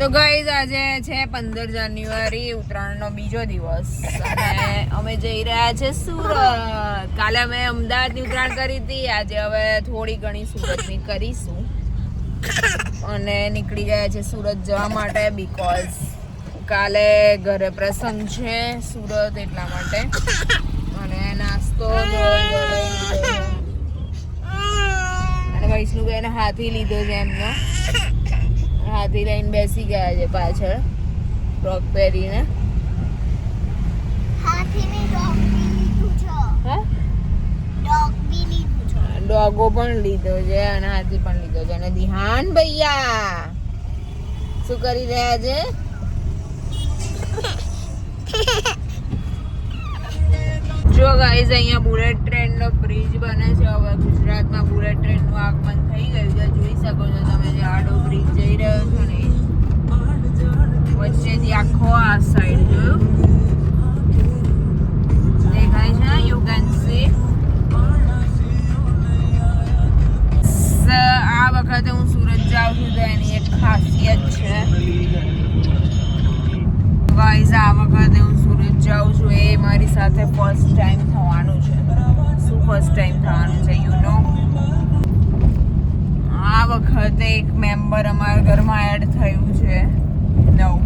તો ગાઈઝ આજે છે 15 જાન્યુઆરી, ઉત્તરાયણનો બીજો દિવસ અને અમે જઈ રહ્યા છે સુરત. કાલે અમે અમદાવાદની ઉત્તરાયણ કરી હતી, આજે હવે થોડી ઘણી સુરતની કરીશું અને નીકળી ગયા છે સુરત જવા માટે બીકોઝ કાલે ઘરે પ્રસંગ છે સુરત, એટલા માટે. અને નાસ્તો અને વૈષ્ણુબેન હાથી લીધો છે એમનો, હાથી લઈને બેસી ગયા છે પાછળ ફ્રોક પહેરીને. ડોગો પણ લીધો છે અને હાથી પણ લીધો છે. અને દિહાન ભૈયા શું કરી રહ્યા છે? જો ગાઈઝ અહીંયા બુલેટ ટ્રેન નો બ્રિજ બને છે. હવે ગુજરાતમાં બુલેટ ટ્રેન નું આગમન થઈ ગયું છે, જોઈ શકો છો તમે. જે આડો બ્રિજ જઈ રહ્યો છો ને વચ્ચેથી આખો આ સાઈડ જોયું દેખાય છે, યુ કેન સી. આ વખતે હું સુરત જાઉં છું તો એની એક ખાસિયત છે ગાઈઝ. આ વખતે હું સુરત જાઉં છું એ મારી સાથે ફર્સ્ટ ટાઈમ થવાનું છે. શું ફર્સ્ટ ટાઈમ થવાનું છે યુ નો? આ વખતે એક મેમ્બર અમારા ઘરમાં એડ થયું છે નવું,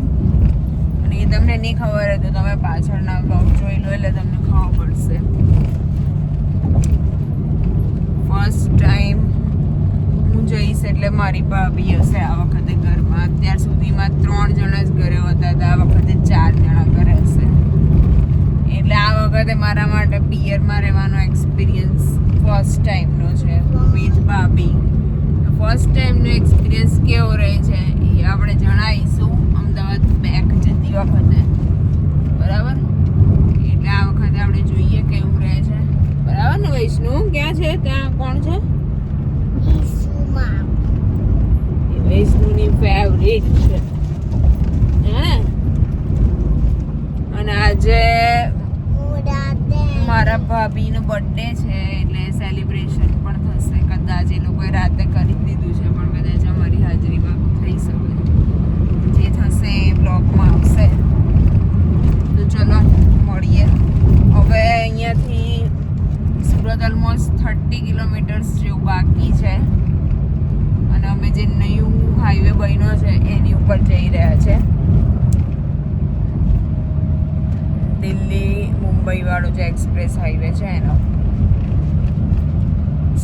અને એ તમને નહીં ખબર હોય તો તમે પાછળના ભાગ જોઈ લો એટલે તમને ખબર પડશે. ફર્સ્ટ ટાઈમ હું જઈશ એટલે મારી ભાભી હશે આ વખતે ઘરમાં. અત્યાર સુધીમાં 3 જણા જ ઘરે હતા, આ વખતે 4 જણા ઘરે હશે. એટલે આ વખતે મારા માટે પિયરમાં રહેવાનો એક્સપિરિયન્સ ફર્સ્ટ ટાઈમનો છે વિથ ભાભી. ફર્સ્ટ ટાઈમનો એક્સપિરિયન્સ કેવો રહે છે એ આપણે જણાવીશું અમદાવાદ બેક જતી વખતે, બરાબર? એટલે આ વખતે આપણે જોઈએ કેવું રહે છે, બરાબર ને? વૈષ્ણુ ક્યાં છે? ત્યાં કોણ છે? વૈષ્ણુની ફેવરિટ છે હે. અને આજે મારા ભાભીનો બર્થડે છે એટલે સેલિબ્રેશન પણ થશે. કદાચ એ લોકોએ રાતે કરી દીધું છે પણ કદાચ અમારી હાજરીમાં થઈ શકે. જે થશે એ બ્લોગમાં આવશે. તો ચલો મળીએ. હવે અહીંયાથી સુરત ઓલમોસ્ટ 30 કિલોમીટર્સ જેવું બાકી છે અને અમે જે નયું હાઈવે બન્યો છે એની ઉપર જઈ રહ્યા છે. દિલ્હી મુંબઈ વાળો જે એક્સપ્રેસ હાઈવે છે એનો.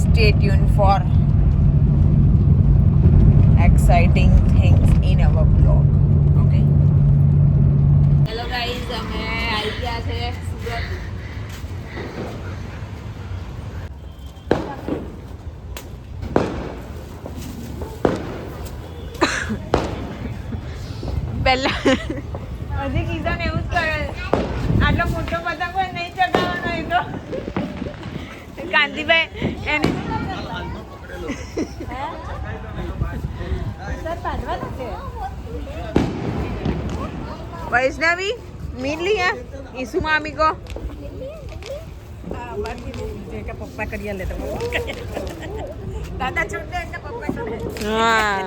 Stay tune four exciting things in our vlog. Okay. Hello guys, અમે આવી ગયા છે સુરત. પહેલા હજી કિશન એવું જ કરે, આટલો મોટો પતંગ હોય નહીં ચગાવવાનો. એ તો કાંતિભાઈ એને वैष्णवी मिल लिया ईसु मामी को. पप्पा करिया लेते दादा छोड़ दे पप्पा करे. हाँ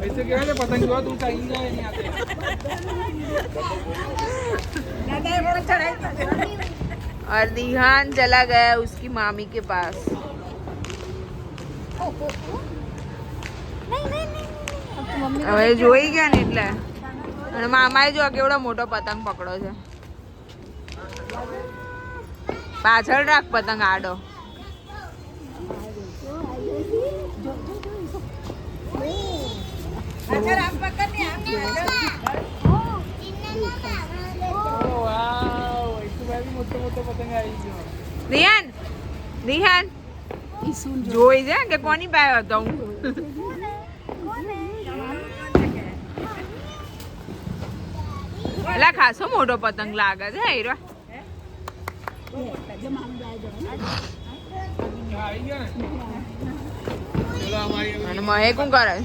ऐसे क्या है पतंग जो तू चाहिए नहीं आते दादा वो चढ़ाई. और दिहान चला गया उसकी मामी के पास. હવે જોઈ ગયા ને એટલે. અને મામાએ જો કેવડો મોટો પતંગ પકડો છે. પાછળ રાખ પતંગ આડો. દિહાન દિહાન જોઈ છે કે કોની પાસે હતો હું. એટલે ખાસો મોટો પતંગ લાગે છે હીરો. અને મહેક શું કરે?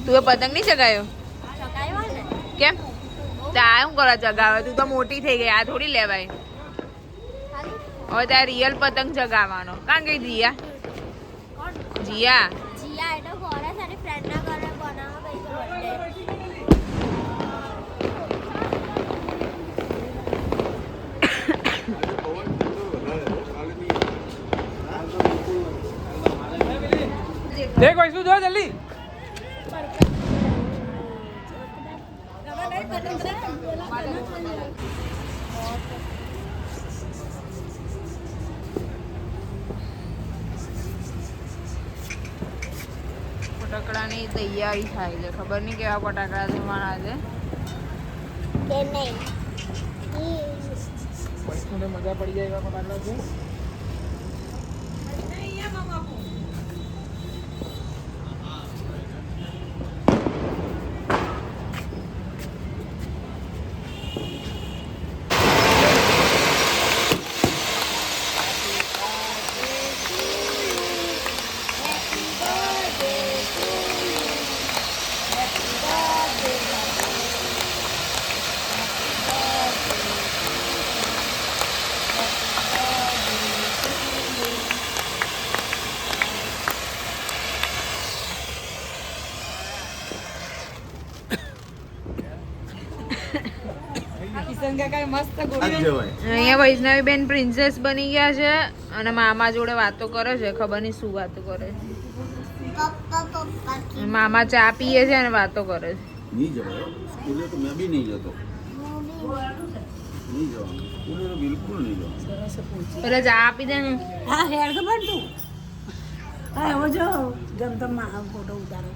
તું એ પતંગ નહીં ચગાયો? કેમ? ત્યાં શું કરે ચગાવે? તું તો મોટી થઈ ગઈ, આ થોડી લેવાય. હવે ત્યાં રિયલ પતંગ ચગાવવાનો. કાં ગઈ જીયા? જીયા મારી ફ્રેન્ડના ઘરે બનાવવા ગઈ તો બર્થડે देख भाई શું જો જલ્દી ફટાકડાની તૈયારી થાય છે. ખબર નહીં કેવા ફટાકડા જમવાના છે. કે નહીં મને મજા પડી જાય એવા ફટાકડા છે. અહીંયા વૈષ્ણવી બેન પ્રિન્સેસ બની ગયા છે અને મામા જોડે વાતો કરે છે. ખબર નહીં શું વાતો કરે છે. પપ્પા મામા ચા પીએ છે અને વાતો કરે છે. नहीं जवाब स्कूल तो मैं भी नहीं जाता नहीं जाऊँ स्कूल तो बिल्कुल नहीं जाऊँ પેલા ચા આપી દે ને. હા હેર ખબર તું હા એવો જો જેમ તમે ફોટો ઉતારો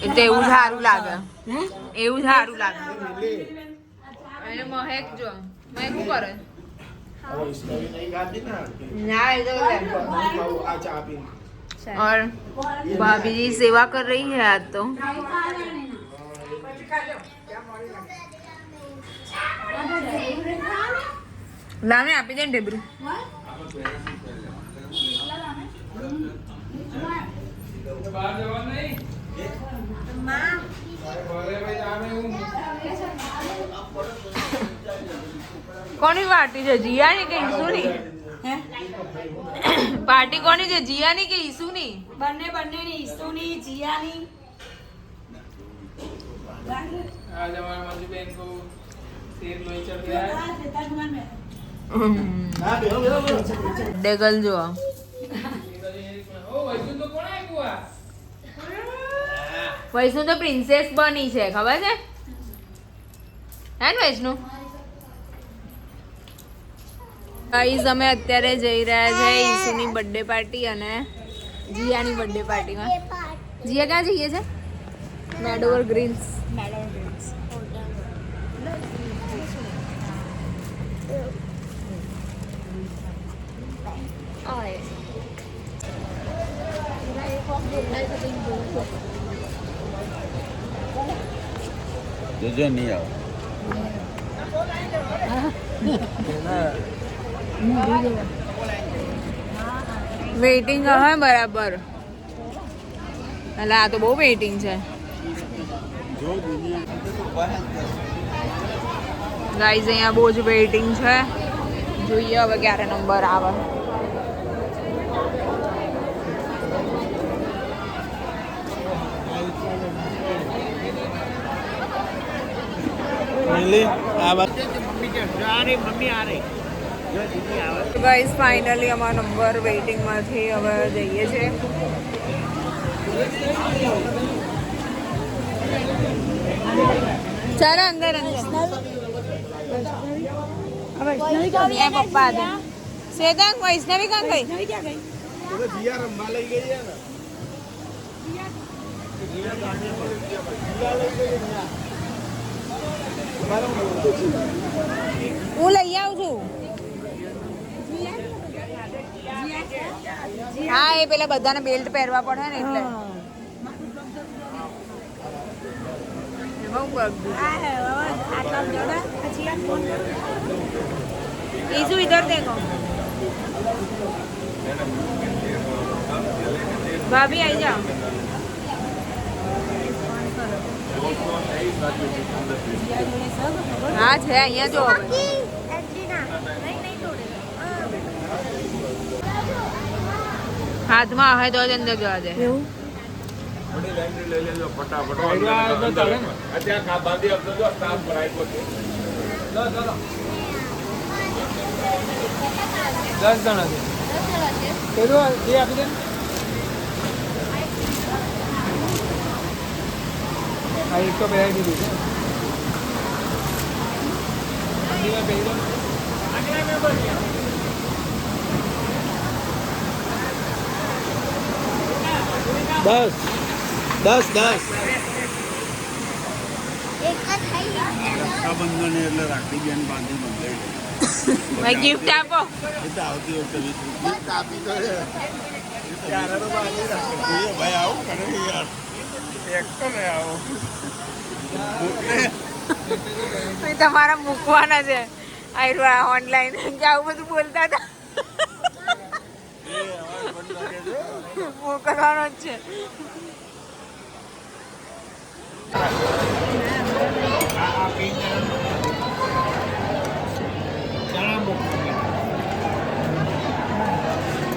એટલે એવું સારું લાગે. હે એવું સારું લાગે. અને મહેક જો મહેક શું કરે? ના એ તો और भाभी जी सेवा कर रही है आज तो. लाने आपी दे ढेबरू. બહાર જવાનું નહીં ઘરે ભાઈ જામે હું કોની પાર્टी છે? જીયાની કે ઈસુની? હે પાર્ટી કોની છે? જીયાની કે ઈસુની? બંને બંનેની ઈસુની જીયાની आज हमारे मंजू बहन को शेर लोई चढ़ गया है ડેગલ જો ओ वैसे तो कौन है बुआ વૈષ્ણુ તો પ્રિન્સેસ બની છે. ખબર છે હે ને વૈષ્ણુ? ગાઈઝ અમે અત્યારે જઈ રહ્યા છે ઈસુની બર્થડે પાર્ટી અને જીયાની બર્થડે પાર્ટીમાં. જીયા ક્યાં જઈએ છે? મેડોવર ગ્રીન્સ. जो नहीं आओ વેઇટિંગ હે બરાબર. એટલે આ તો બહુ વેઇટિંગ છે ગાઈઝ. અહીંયા બહુ જ વેઇટિંગ છે. જોઈએ હવે ક્યારે નંબર આવે. ગાઈઝ ફાઇનલી અમારો નંબર વેઇટિંગમાંથી હવે જઈએ છીએ. ચાલો અંદર અંદર. એ પપ્પા હતા. શ્વેતાંગ વૈષ્ણવી કાં ગઈ? હું લઈ આવું છું. હા એ પેલા બધાને બેલ્ટ પહેરવા પડે ને એટલે બહુ ઈસુ ઇધર દેખો. ભાભી આવી જાઓ. હા છે અહીંયા જો. હાથમાં હોય તો જ અંદર જવા દે. દસ જણા છે પેલું જે આપી દે ને. હા એક તો પહેરાવી દીધું છે મંદિરમાં પહેરી દો. દસ દસ દસ એક જ થઈ ગયું. રક્ષાબંધન એટલે રાખડી બેન બાંધી બંધાઈ ભાઈ ગિફ્ટ આપો. એ તો આવતી વખતે 20 રૂપિયા કાપી તો રે. ભાઈ આવું કરે ને યાર એક તો લઈ આવો તમારા મૂકવાના છે આયરવા ઓનલાઈન કે આવું બધું બોલતા હતા. મોકલવાનો જ છે.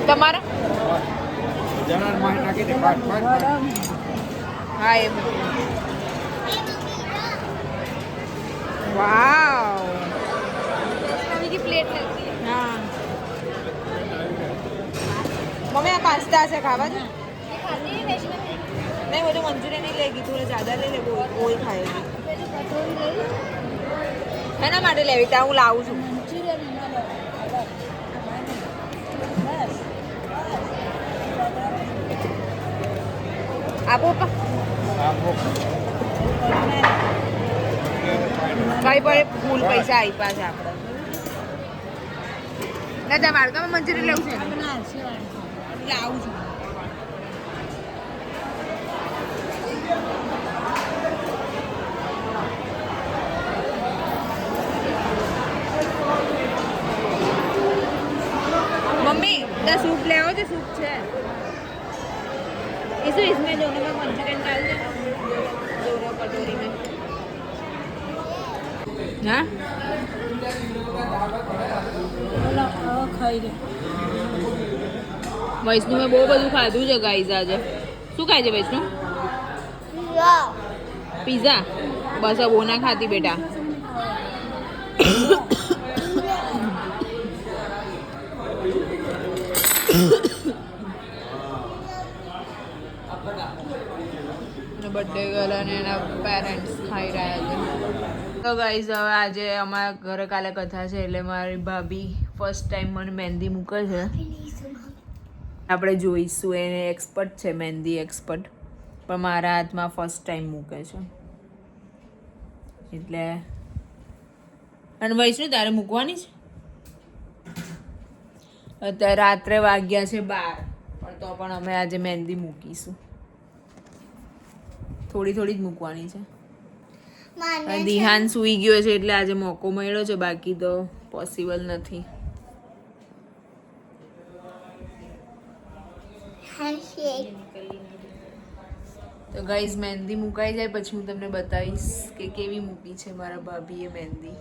તમારા હા એ વાવ की प्लेट लगती है हाँ मम्मी यहाँ पास्ता से खावा था नहीं वो तो मंचूरियन नहीं लेगी थोड़ा ज़्यादा ले ले वो ही खाएगी है ना माटे लेवी था हूँ लाऊं છું આપો કઈ પડે ફૂલ પૈસા આપ્યા છે આપણે દાદા બાળકામાં મંચુરિયન લેવું છે લાવું છું मम्मी क्या सूप ले आओ जो सूप है इसमें दोनों में मंचूरियन डाल देना दोनों कटोरी में हाँ ખાઈ લે વૈષ્ણુએ બહુ બધું ખાધું છે ગાઈઝ આજે શું ખાય છે વૈષ્ણુ પીઝા બસ બહુ ના ખાતી બેટા બર્થડે ગર્લ અને એના પેરેન્ટ્સ ખાઈ રહ્યા છે તો ગાઈઝ હવે આજે અમારા ઘરે કાલે કથા છે એટલે મારી ભાભી ફર્સ્ટ ટાઈમ મને મહેંદી મૂકે છે આપણે જોઈશું એને એક્સપર્ટ છે મહેંદી એક્સપર્ટ પણ મારા હાથમાં ફર્સ્ટ ટાઈમ મૂકે છે એટલે અને વૈષ્ણુ તારે મૂકવાની છે અત્યારે રાત્રે વાગ્યા છે 12 પણ તો પણ અમે આજે મહેંદી મૂકીશું થોડી થોડી જ મૂકવાની છે દિહાન સૂઈ ગયો છે એટલે આજે મોકો મળ્યો છે બાકી તો પોસિબલ નથી તો ગાઈઝ મહેંદી મુકાઈ જાય પછી હું તમને બતાવીશ કે કેવી મૂકી છે મારા ભાભીએ મહેંદી